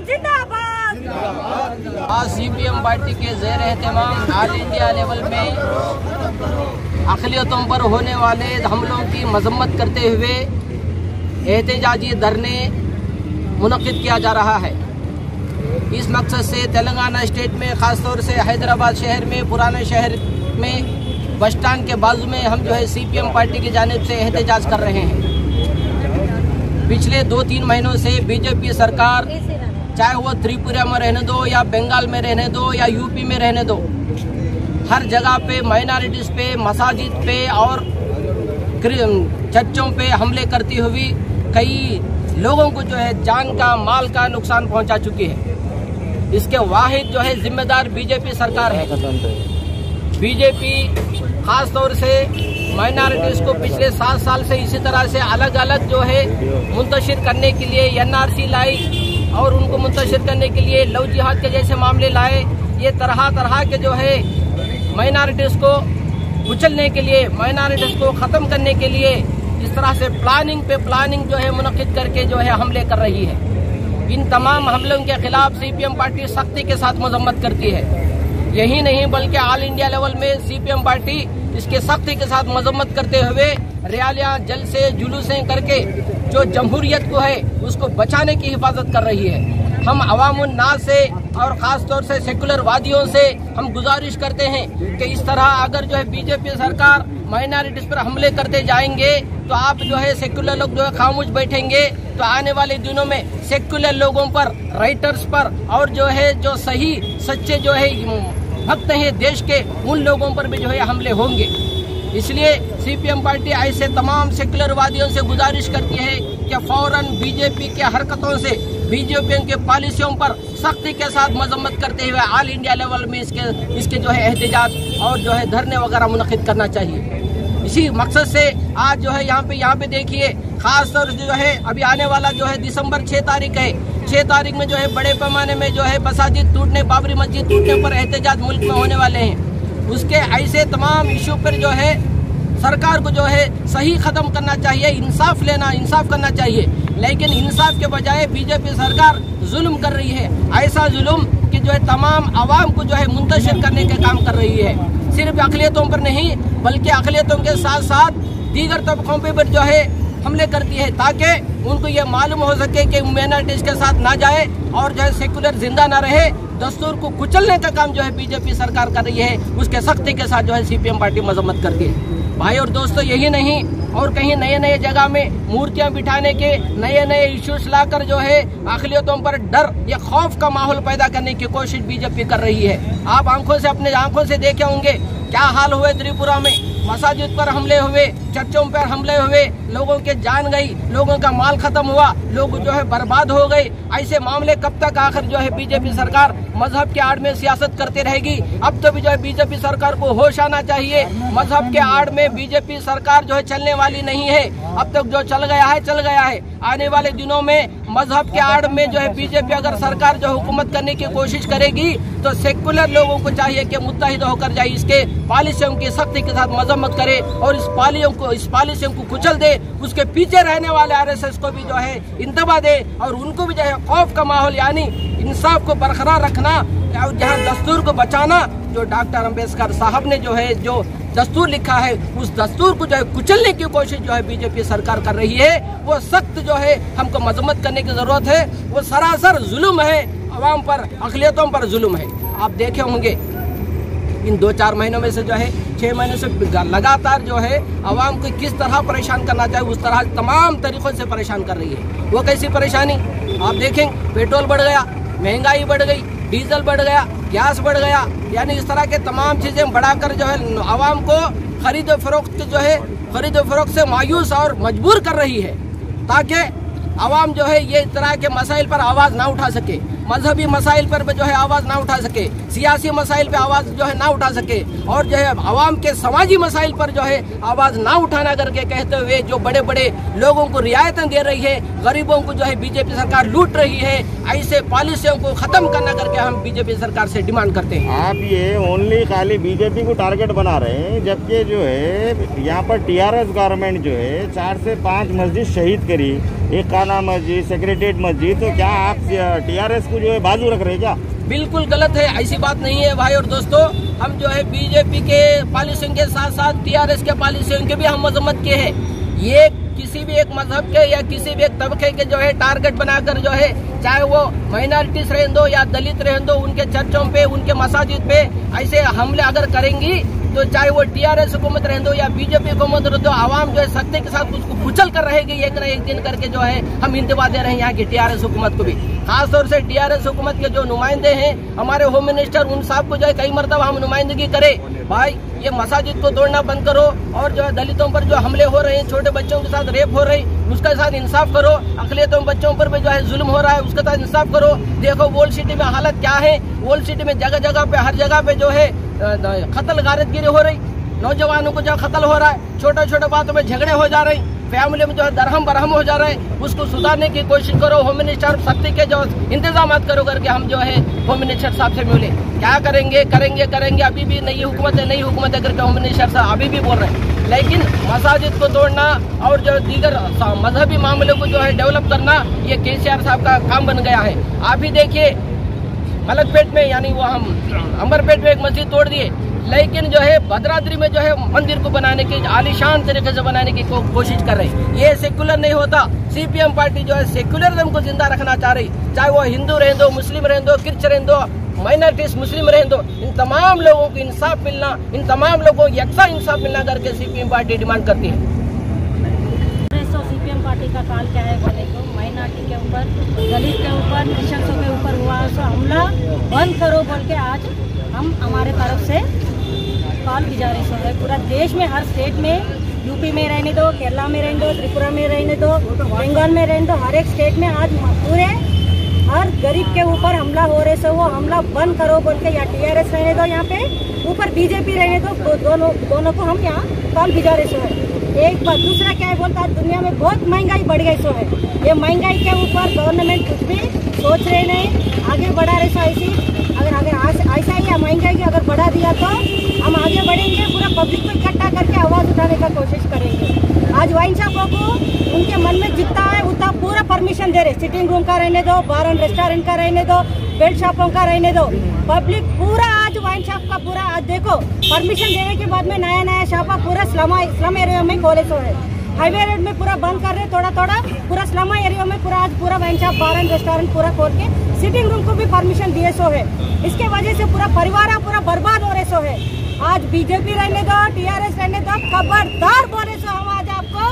जिंदाबाद। आज CPM party के ज़ेर एहतमाम ऑल इंडिया लेवल में अक़लियतों पर होने वाले हमलों की मजम्मत करते हुए एहतजाजी धरने मुनक़िद किया जा रहा है। इस मकसद से तेलंगाना स्टेट में ख़ास तौर से हैदराबाद शहर में, पुराने शहर में, बस स्टैंड के बाजू में हम सीपीएम पार्टी की जानिब से एहतजाज कर रहे हैं। पिछले 2-3 महीनों से बीजेपी सरकार, चाहे वो त्रिपुरा में रहने दो या बंगाल में रहने दो या यूपी में रहने दो, हर जगह पे माइनॉरिटीज़ पे, मसाजिद पे और चर्चों पे हमले करती हुई कई लोगों को जान का, माल का नुकसान पहुंचा चुकी है। इसके वाहिद जिम्मेदार बीजेपी सरकार है। बीजेपी खास तौर से माइनॉरिटीज़ को पिछले 7 साल से इसी तरह से अलग अलग मुंतशिर करने के लिए एनआरसी लाई और उनको मुंतशिर करने के लिए लव जिहाद के जैसे मामले लाए। ये तरह तरह के माइनॉरिटीज़ को कुचलने के लिए, माइनॉरिटीज़ को ख़त्म करने के लिए इस तरह से प्लानिंग पे प्लानिंग मुनक़िद करके हमले कर रही है। इन तमाम हमलों के खिलाफ सीपीएम पार्टी सख्ती के साथ मजम्मत करती है। यही नहीं बल्कि ऑल इंडिया लेवल में सीपीएम पार्टी इसके सख्ती के साथ मजम्मत करते हुए रैलियां, जलसे, जुलूसें करके जो जमहूरियत को है उसको बचाने की हिफाजत कर रही है। हम अवामुन नास से और ख़ास तौर से सेकुलर वादियों से हम गुजारिश करते हैं कि इस तरह अगर बीजेपी सरकार माइनॉरिटीज़ पर हमले करते जाएंगे तो आप सेकुलर लोग खामोश बैठेंगे तो आने वाले दिनों में सेकुलर लोगों पर, राइटर्स पर और जो सही सच्चे भक्त हैं देश के, उन लोगों पर भी हमले होंगे। इसलिए सीपीएम पार्टी ऐसे तमाम सेकुलर वादियों से गुजारिश करती है कि फौरन बीजेपी के हरकतों से, बीजेपी के पॉलिसियों पर सख्ती के साथ मजम्मत करते हुए ऑल इंडिया लेवल में इसके एहतजाज और धरने वगैरह मुनक़िद करना चाहिए। इसी मकसद से आज यहाँ पे देखिए, खास तौर से अभी आने वाला दिसंबर 6 तारीख है। 6 तारीख में बड़े पैमाने में मसाजिद टूटने, बाबरी मस्जिद टूटने पर एहतजाज मुल्क में होने वाले हैं। उसके ऐसे तमाम इशू पर सरकार को सही ख़त्म करना चाहिए, इंसाफ करना चाहिए। लेकिन इंसाफ के बजाय बीजेपी सरकार जुल्म कर रही है। ऐसा जुल्म कि तमाम आवाम को मुंतशिर करने का काम कर रही है। सिर्फ अक़लियतों पर नहीं बल्कि अक़लियतों के साथ साथ दीगर तबकों पर हमले करती है, ताकि उनको ये मालूम हो सके कि माइनॉरिटीज़ के साथ ना जाए और सेकुलर जिंदा ना रहे। दस्तूर को कुचलने का काम बीजेपी सरकार कर रही है, उसके सख्ती के साथ सीपीएम पार्टी मजम्मत करती है। भाई और दोस्तों, यही नहीं और कहीं नए जगह में मूर्तियां बिठाने के नए इश्यूज लाकर अक़लियतों पर डर या खौफ का माहौल पैदा करने की कोशिश बीजेपी कर रही है। आप अपने आंखों से देखे होंगे क्या हाल हुए त्रिपुरा में। मसाजिद पर हमले हुए, चर्चों पर हमले हुए, लोगों के जान गई, लोगों का माल खत्म हुआ, लोग बर्बाद हो गए। ऐसे मामले कब तक आखिर बीजेपी सरकार मजहब के आड़ में सियासत करते रहेगी? अब तो भी बीजेपी सरकार को होश आना चाहिए। मजहब के आड़ में बीजेपी सरकार चलने वाली नहीं है। अब तक जो चल गया है। आने वाले दिनों में मजहब के आड़ में बीजेपी अगर सरकार हुकूमत करने की कोशिश करेगी तो सेकुलर लोगों को चाहिए कि मुत्तहिद होकर जाए, इसके पॉलिसियों की सख्ती के साथ मजम्मत करे और इस पॉलिसियों को कुचल दे। उसके पीछे रहने वाले आरएसएस को भी इंतबा दे और उनको भी खौफ का माहौल यानी इंसाफ को बरकरार रखना और जहाँ दस्तूर को बचाना, जो डॉक्टर अम्बेडकर साहब ने जो दस्तूर लिखा है, उस दस्तूर को कुचलने की कोशिश बीजेपी सरकार कर रही है, वो सख्त हमको मजम्मत करने की जरूरत है। वो सरासर जुल्म है, अवाम पर, अक़लियतों पर जुल्म है। आप देखे होंगे इन 2-4 महीनों में से 6 महीने से लगातार अवाम को किस तरह परेशान करना चाहिए उस तरह तमाम तरीक़ों से परेशान कर रही है। वो कैसी परेशानी आप देखें, पेट्रोल बढ़ गया, महंगाई बढ़ गई, डीजल बढ़ गया, गैस बढ़ गया, यानी इस तरह के तमाम चीज़ें बढ़ाकर आवाम को खरीद फरोख्त से मायूस और मजबूर कर रही है, ताकि आवाम ये इस तरह के मसाइल पर आवाज़ ना उठा सके, मजहबी मसाइल पर आवाज़ ना उठा सके, सियासी मसाइल पे आवाज़ ना उठा सके और आवाम के समाजी मसाइल पर आवाज़ ना उठाना करके कहते हुए जो बड़े बड़े लोगों को रियायतें दे रही है, गरीबों को बीजेपी सरकार लूट रही है, ऐसे पॉलिसियों को ख़त्म करना करके हम बीजेपी सरकार से डिमांड करते हैं। आप ये ओनली खाली बीजेपी को टारगेट बना रहे हैं, जबकि यहाँ पर टीआरएस गवर्नमेंट 4 से 5 मस्जिद शहीद करी, एक काना मस्जिद, सेक्रेटेरिएट मस्जिद। तो क्या आप टीआरएस को जो है बाजू रख रहे हैं क्या? बिल्कुल गलत है, ऐसी बात नहीं है भाई और दोस्तों। हम जो है बीजेपी के पॉलिसियों के साथ साथ टीआरएस के पॉलिसियों के भी हम मजम्मत किए हैं। ये किसी भी एक मजहब के या किसी भी एक तबके के जो है टारगेट बनाकर जो है, चाहे वो माइनॉरिटीज रहने दो या दलित रहने दो, उनके चर्चों पे, उनके मसाजिद पे ऐसे हमले अगर करेंगी तो चाहे वो टीआरएस हुकूमत रहने दो या बीजेपी हुकूमत रहे दो, आवाम जो है सत्ते के साथ उसको कुचल कर रहेगी एक न एक दिन करके जो है हम इंतबा दे रहे हैं यहाँ की टीआरएस हुकूमत को भी। खासतौर से टीआरएस हुकूमत के जो नुमाइंदे हैं, हमारे होम मिनिस्टर, उन साहब को जो है कई मरतबा हम नुमाइंदगी करें, भाई ये मसाजिद को तोड़ना बंद करो और जो है दलितों पर जो हमले हो रहे हैं, छोटे बच्चों के साथ रेप हो रही, उसके साथ इंसाफ करो। अकलियतों बच्चों पर भी जो है जुल्म हो रहा है, उसके साथ इंसाफ करो। देखो वोल सिटी में हालत क्या है, वोल सिटी में जगह जगह पे, हर जगह पे जो है कत्ल गारतगिरी हो रही, नौजवानों को जो कत्ल हो रहा है, छोटे छोटे बातों में झगड़े हो जा रहे, फैमिली में जो है दरहम बरहम हो जा रहे हैं, उसको सुधारने की कोशिश करो। होम मिनिस्टर सख्ती के जो इंतजाम करो करके हम जो है होम मिनिस्टर साहब से मिले। क्या करेंगे करेंगे अभी भी नई हुकूमत है करके होम मिनिस्टर साहब अभी भी बोल रहे हैं। लेकिन मसाजिद को तोड़ना और जो दीगर मजहबी मामलों को जो है डेवलप करना, ये केसीआर साहब का काम बन गया है। आप ही देखिए मलकपेट में, यानी वो हम अंबरपेट में एक मस्जिद तोड़ दिए, लेकिन जो है भद्राद्री में जो है मंदिर को बनाने की, आलीशान तरीके से बनाने की कोशिश कर रही है। ये सेक्युलर नहीं होता। सीपीएम पार्टी जो है सेक्युलरिज्म को जिंदा रखना चाह रही, चाहे वो हिंदू रहने दो, मुस्लिम रहने दो, क्रिश्चियन रहने दो, माइनॉरिटीज मुस्लिम रहने दो, इन तमाम लोगों को इंसाफ मिलना, इन तमाम लोगों को यकसा इंसाफ मिलना करके सीपीएम पार्टी डिमांड करती है। सीपीएम पार्टी का काल क्या है बोले तो, माइनॉरिटी के ऊपर, दलित के ऊपर, क्रिश्चियनों के ऊपर हुआ हमला बंद करो बोल के आज हम हमारे तरफ से कॉल गुजारिश है। पूरा देश में, हर स्टेट में, यूपी में रहने दो, केरला में रहने दो, त्रिपुरा में रहने दो, बंगाल में रहने दो, हर एक स्टेट में आज पूरे हर गरीब के ऊपर हमला हो रहे सो वो हमला बंद करो बोल के, या टीआरएस रहने दो यहाँ पे, ऊपर बीजेपी रहने दो, दोनों को हम यहाँ कॉल गुजारिश है। एक बात, दूसरा क्या है बोलता, दुनिया में बहुत महंगाई बढ़ गई सो है। ये महंगाई के ऊपर गवर्नमेंट कुछ भी सोच रहे नहीं, आगे बढ़ा रहे सो ऐसी। अगर ऐसा ही महंगाई अगर बढ़ा दिया तो हम आगे बढ़ेंगे, पूरा पब्लिक को इकट्ठा करके आवाज उठाने का कोशिश करेंगे। आज वाइन शॉपों को उनके मन में जितना है उतना पूरा परमिशन दे रहे, सिटिंग रूम का रहने दो, बार एंड रेस्टोरेंट का रहने दो, बेल्ट शॉपों का रहने दो, पब्लिक पूरा आज वाइन शॉप का पूरा आज देखो परमिशन देने के बाद में नया शॉप पूरा स्लम एरिया में खोले सो है। हाईवे रोड में पूरा बंद कर रहे, थोड़ा पूरा स्लम एरिया में पूरा आज पूरा wine shop, bar and restaurant पूरा खोल के सिटिंग रूम को भी परमिशन दिए सो है। इसके वजह से पूरा परिवार पूरा बर्बाद हो रहे सो है। आज बीजेपी रहने दो, टीआरएस रहने दो, खबरदार बोले सो हम आज आपको,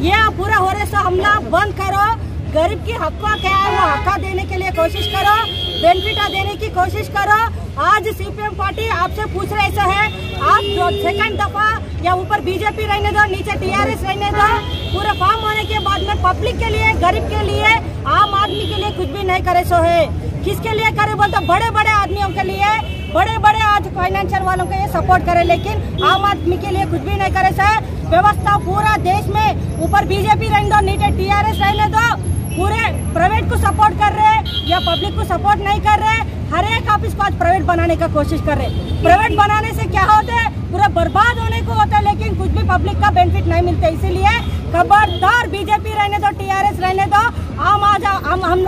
ये पूरा हो रहे सो हमला बंद करो। गरीब की हक क्या है वो हक देने के लिए कोशिश करो, बेनिफिट देने की कोशिश करो। आज सीपीएम पार्टी आपसे पूछ रहे सो है, आप जो सेकंड दफा या ऊपर बीजेपी रहने दो, नीचे टीआरएस रहने दो, पूरा फॉर्म होने के बाद में पब्लिक के लिए, गरीब के लिए, आम आदमी के लिए कुछ भी नहीं करे सो है। किसके लिए करे बोलते, बड़े बड़े आदमियों के लिए, बड़े बड़े आज फाइनेंशियल वालों को ये सपोर्ट करे, लेकिन आम आदमी के लिए कुछ भी नहीं करे सो। व्यवस्था पूरा देश में ऊपर बीजेपी रहने दो, नीचे टीआरएस रहने दो, पूरे प्राइवेट को सपोर्ट कर रहे या पब्लिक को सपोर्ट नहीं कर रहे। हर एक ऑफिस को आज प्राइवेट बनाने का कोशिश कर रहे। प्राइवेट बनाने से क्या होता है, पूरा बर्बाद होने को होता है, लेकिन कुछ भी पब्लिक का बेनिफिट नहीं मिलता। इसीलिए खबरदार बीजेपी रहने दो, टीआरएस रहने दो।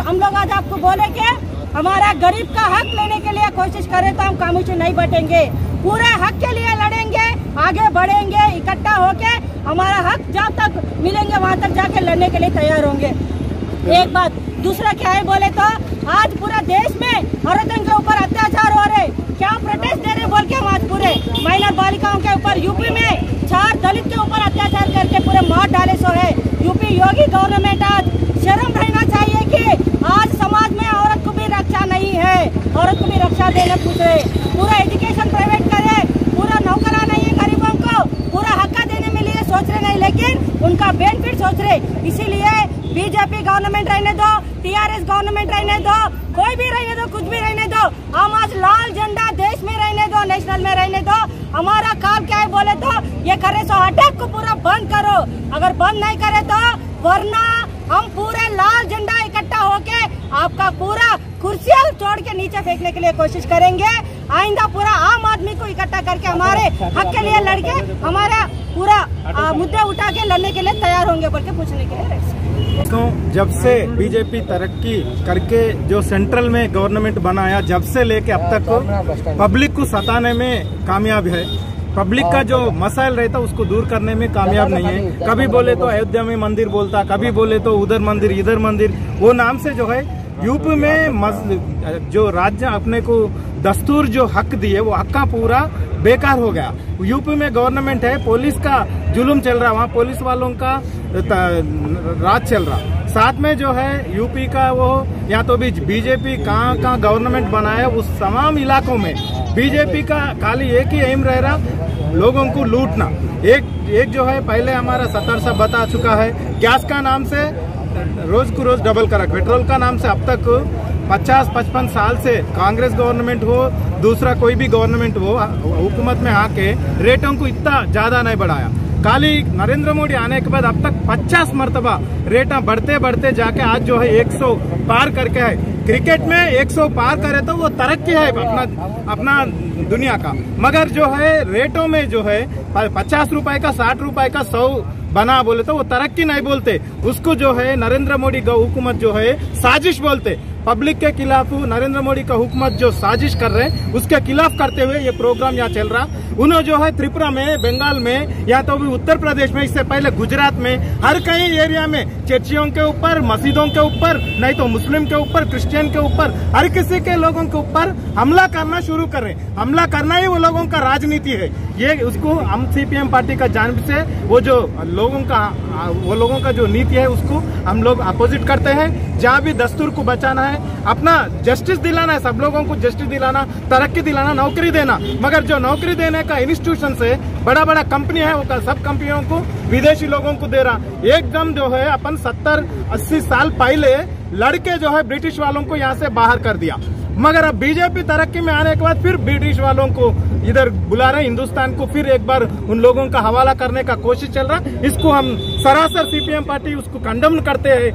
हम लोग आज आपको बोले कि हमारा गरीब का हक लेने के लिए कोशिश करें तो हम खामोशी नहीं बैठेंगे, पूरे हक के लिए लड़ेंगे, आगे बढ़ेंगे, इकट्ठा होके हमारा हक जब तक मिलेंगे वहाँ तक जाके लड़ने के लिए तैयार होंगे। एक बात, दूसरा क्या है बोले तो, आज पूरा देश में औरतों के ऊपर अत्याचार हो रहे, क्या प्रोटेस्ट दे रहे बोल के हम आज पूरे माइनर बालिकाओं के ऊपर, यूपी में 4 दलित के ऊपर अत्याचार करके पूरे मार डाले सो है। यूपी योगी गवर्नमेंट आज शर्म रहना चाहिए कि आज समाज में औरत को भी रक्षा नहीं है, औरत को भी रक्षा देने पूछ रहे। पूरा एजुकेशन प्राइवेट करे, पूरा नौकरा नहीं है गरीबों को, पूरा हक देने में लिए सोच रहे नहीं, लेकिन उनका बेनिफिट सोच रहे। इसीलिए बीजेपी गवर्नमेंट रहने दो, टीआरएस गवर्नमेंट रहने दो, कोई भी रहने दो, कुछ भी रहने दो, हम आज लाल झंडा देश में रहने दो, नेशनल में रहने दो। हमारा काम क्या है बोले तो, ये करे सो अटैक को पूरा बंद करो। अगर बंद नहीं करे तो वरना हम पूरे लाल झंडा इकट्ठा होके आपका पूरा कुर्सियां छोड़ के नीचे फेंकने के लिए कोशिश करेंगे। आइंदा पूरा आम आदमी को इकट्ठा करके हमारे हक के लिए लड़के, हमारा पूरा मुद्दे उठा के लड़ने के लिए तैयार होंगे बोल के पूछने के लिए। तो जब से बीजेपी तरक्की करके जो सेंट्रल में गवर्नमेंट बनाया, जब से लेके अब तक पब्लिक को सताने में कामयाब है। पब्लिक का जो मसाइल रहता उसको दूर करने में कामयाब नहीं है। कभी बोले तो अयोध्या में मंदिर बोलता, कभी बोले तो उधर मंदिर इधर मंदिर, वो नाम से जो है यूपी में जो राज्य अपने को दस्तूर जो हक दिए वो हक का पूरा बेकार हो गया। यूपी में गवर्नमेंट है, पुलिस का जुल्म चल रहा, वहाँ पुलिस वालों का राज चल रहा। साथ में जो है यूपी का वो या तो भी बीजेपी कहाँ गवर्नमेंट बनाया, उस तमाम इलाकों में बीजेपी का खाली एक ही एम रह रहा, लोगों को लूटना। एक जो है पहले हमारा 70 साहब बता चुका है, गैस का नाम से रोज को रोज डबल करा, पेट्रोल का नाम से अब तक 50-55 साल से कांग्रेस गवर्नमेंट हो, दूसरा कोई भी गवर्नमेंट हो, हुकूमत में आके रेटों को इतना ज्यादा नहीं बढ़ाया। खाली नरेंद्र मोदी आने के बाद अब तक 50 मरतबा रेटा बढ़ते बढ़ते जाके आज जो है 100 पार करके है। क्रिकेट में 100 पार करे तो वो तरक्की है अपना दुनिया का, मगर जो है रेटों में जो है 50 रुपए का 60 रुपए का 100 बना बोले तो वो तरक्की नहीं बोलते, उसको जो है नरेंद्र मोदी का हुकूमत जो है साजिश बोलते। पब्लिक के खिलाफ नरेंद्र मोदी का हुकूमत जो साजिश कर रहे हैं उसके खिलाफ करते हुए ये प्रोग्राम यहाँ चल रहा। उन्होंने जो है त्रिपुरा में, बंगाल में, या तो भी उत्तर प्रदेश में, इससे पहले गुजरात में, हर कई एरिया में चर्चियों के ऊपर, मस्जिदों के ऊपर, नहीं तो मुस्लिम के ऊपर, क्रिश्चियन के ऊपर, हर किसी के लोगों के ऊपर हमला करना शुरू कर रहे हैं। हमला करना ही वो लोगों का राजनीति है। ये उसको हम सीपीएम पार्टी का जानिब से वो लोगों का जो नीति है उसको हम लोग अपोजिट करते हैं। जहाँ भी दस्तूर को बचाना है, अपना जस्टिस दिलाना है, सब लोगों को जस्टिस दिलाना, तरक्की दिलाना, नौकरी देना, मगर जो नौकरी देने का इंस्टीट्यूशन से बड़ा कंपनी है वो सब कंपनियों को विदेशी लोगों को दे रहा। एकदम जो है अपन 70-80 साल पहले लड़के जो है ब्रिटिश वालों को यहाँ से बाहर कर दिया, मगर अब बीजेपी तरक्की में आने के बाद फिर ब्रिटिश वालों को इधर बुला रहे, हिंदुस्तान को फिर एक बार उन लोगों का हवाला करने का कोशिश चल रहा। इसको हम सरासर सीपीएम पार्टी उसको कंडम करते हैं।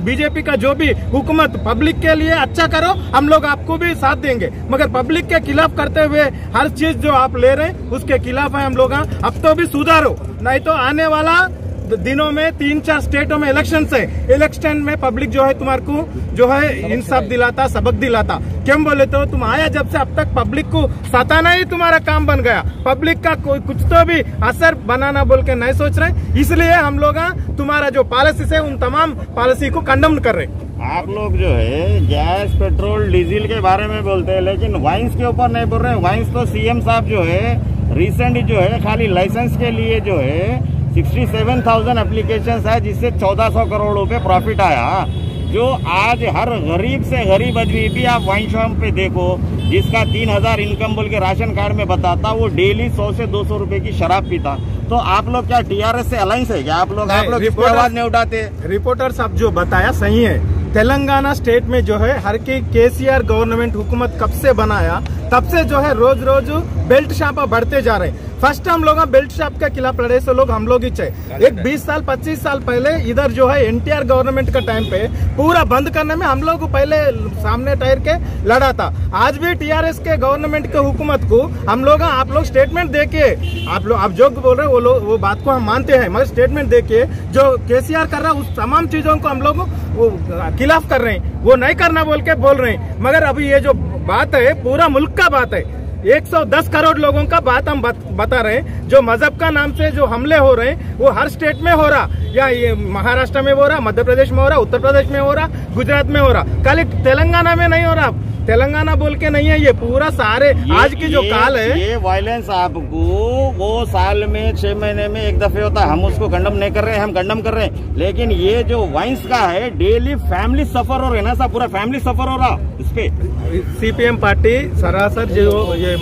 बीजेपी का जो भी हुकूमत पब्लिक के लिए अच्छा करो, हम लोग आपको भी साथ देंगे, मगर पब्लिक के खिलाफ करते हुए हर चीज जो आप ले रहे हैं उसके खिलाफ है हम लोग। अब तो भी सुधारो, नहीं तो आने वाला दिनों में 3-4 स्टेटों में इलेक्शन में पब्लिक जो है तुम्हारे को जो है इंसाफ दिलाता, सबक दिलाता। क्यों बोले तो तुम आया जब से अब तक पब्लिक को सताना ही तुम्हारा काम बन गया। पब्लिक का कोई कुछ तो भी असर बनाना बोल के नहीं सोच रहे, इसलिए हम लोग तुम्हारा जो पॉलिसी है उन तमाम पॉलिसी को कंडम कर रहे। आप लोग जो है गैस, पेट्रोल, डीजल के बारे में बोलते हैं, लेकिन वाइन्स के ऊपर नहीं बोल रहे। वाइन्स तो सीएम साहब जो है रिसेंट जो है खाली लाइसेंस के लिए जो है 67,000 एप्लीकेशन है, जिससे 1400 करोड़ रुपए प्रॉफिट आया। जो आज हर गरीब से गरीब आदमी भी आप वाइन शॉप पे देखो, जिसका 3000 इनकम बोल के राशन कार्ड में बताता, वो डेली 100 से 200 रुपए की शराब पीता। तो आप लोग क्या टीआरएस से अलायंस है क्या? आप लोग आवाज नहीं उठाते? रिपोर्टर साहब जो बताया सही है। तेलंगाना स्टेट में जो है हर की केसीआर गवर्नमेंट हुकूमत कब से बनाया तब से जो है रोज बेल्ट शॉप बढ़ते जा रहे हैं। फर्स्ट हम लोग बेल्ट शॉप के खिलाफ लड़े, सो लोग हम लोग ही चाहिए। एक 20-25 साल पहले इधर जो है एनटीआर गवर्नमेंट का टाइम पे पूरा बंद करने में हम लोग पहले सामने टायर के लड़ा था। आज भी टीआरएस के गवर्नमेंट के हुकूमत को हम लोग, आप लोग स्टेटमेंट देखिए, आप जो बोल रहे हैं वो बात को हम मानते हैं, मगर स्टेटमेंट देखिए जो केसीआर कर रहा है उस तमाम चीजों को हम लोग खिलाफ कर रहे हैं, वो नहीं करना बोल के बोल रहे हैं। मगर अभी ये जो बात है पूरा मुल्क का बात है, 110 करोड़ लोगों का बात हम बता रहे हैं। जो मजहब का नाम से जो हमले हो रहे हैं वो हर स्टेट में हो रहा, या ये महाराष्ट्र में हो रहा, मध्य प्रदेश में हो रहा, उत्तर प्रदेश में हो रहा, गुजरात में हो रहा, खाली तेलंगाना में नहीं हो रहा। तेलंगाना बोल के नहीं है, ये पूरा सारे आज की जो काल है, ये वायलेंस आपको वो साल में 6 महीने में एक दफे होता है। हम उसको कंडम नहीं कर रहे हैं, हम कंडम कर रहे हैं, लेकिन ये जो वाइन्स का है डेली फैमिली सफर हो रहे ना, सब पूरा फैमिली सफर हो रहा। इस पे सीपीएम पार्टी सरासर जो ये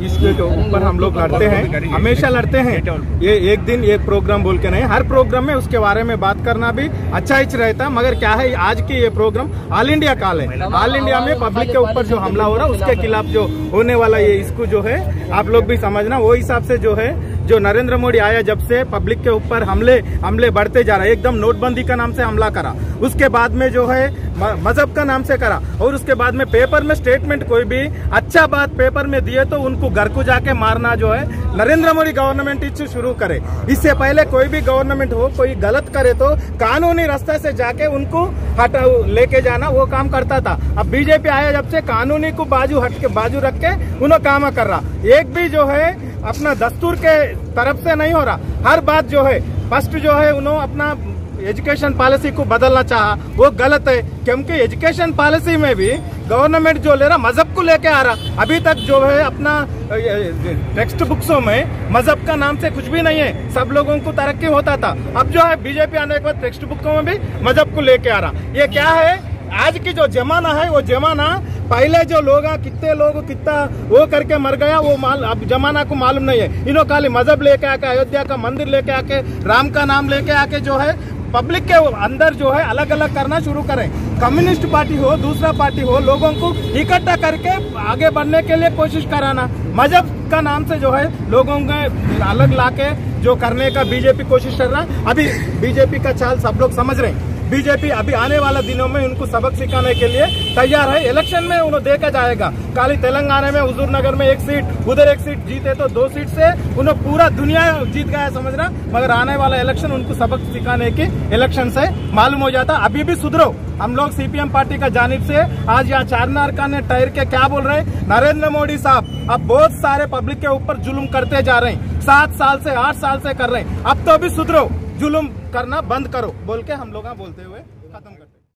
इसके ऊपर हम लोग लड़ते हैं, हमेशा लड़ते हैं। ये एक दिन एक प्रोग्राम बोल के नहीं, हर प्रोग्राम में उसके बारे में बात करना भी अच्छा ही रहता। मगर क्या है, आज की ये प्रोग्राम ऑल इंडिया काल है। ऑल इंडिया में पब्लिक के ऊपर जो हमला हो रहा है उसके खिलाफ जो होने वाला ये इसको जो है आप लोग भी समझना, वो हिसाब से जो है जो नरेंद्र मोदी आया जब से पब्लिक के ऊपर हमले बढ़ते जा रहे हैं। एकदम नोटबंदी का नाम से हमला करा, उसके बाद में जो है मजहब का नाम से करा, और उसके बाद में पेपर में स्टेटमेंट कोई भी अच्छा बात पेपर में दिए तो उनको घर को जाके मारना जो है नरेंद्र मोदी गवर्नमेंट इससे शुरू करे। इससे पहले कोई भी गवर्नमेंट हो, कोई गलत करे तो कानूनी रास्ते से जाके उनको हटा लेके जाना, वो काम करता था। अब बीजेपी आया जब से कानूनी को बाजू रख के उन्होंने काम कर रहा, एक भी जो है अपना दस्तूर के तरफ से नहीं हो रहा। हर बात जो है फर्स्ट जो है उन्होंने अपना एजुकेशन पॉलिसी को बदलना चाहा, वो गलत है, क्योंकि एजुकेशन पॉलिसी में भी गवर्नमेंट जो ले रहा मजहब को लेके आ रहा। अभी तक जो है अपना टेक्स्ट बुक्सों में मजहब का नाम से कुछ भी नहीं है, सब लोगों को तरक्की होता था। अब जो है बीजेपी आने के बाद टेक्स्ट बुकों में भी मजहब को लेके आ रहा। ये क्या है, आज की जो जमाना है वो जमाना पहले जो लोग कितने लोग कितना वो करके मर गया वो अब जमाना को मालूम नहीं है। इन्हों खाली मजहब लेके आके अयोध्या का मंदिर लेके आके राम का नाम लेके आके जो है पब्लिक के अंदर जो है अलग अलग करना शुरू करें। कम्युनिस्ट पार्टी हो, दूसरा पार्टी हो, लोगों को इकट्ठा करके आगे बढ़ने के लिए कोशिश कराना, मजहब का नाम से जो है लोगों को अलग लाके जो करने का बीजेपी कोशिश कर रहा। अभी बीजेपी का चाल सब लोग समझ रहे हैं। बीजेपी अभी आने वाले दिनों में उनको सबक सिखाने के लिए तैयार है। इलेक्शन में उन्हें देखा जाएगा, खाली तेलंगाना में हुजूर नगर में एक सीट, उधर एक सीट जीते तो 2 सीट से उन्हें पूरा दुनिया जीत गया समझना, मगर आने वाला इलेक्शन उनको सबक सिखाने की इलेक्शन से मालूम हो जाता। अभी भी सुधरो। हम लोग सीपीएम पार्टी का जानिब से आज यहाँ चारमीनार का ने टायर के क्या बोल रहे हैं, नरेंद्र मोदी साहब अब बहुत सारे पब्लिक के ऊपर जुल्म करते जा रहे हैं, 7 साल से 8 साल से कर रहे हैं, अब तो अभी सुधरो, जुल्म करना बंद करो बोल के हम लोग बोलते हुए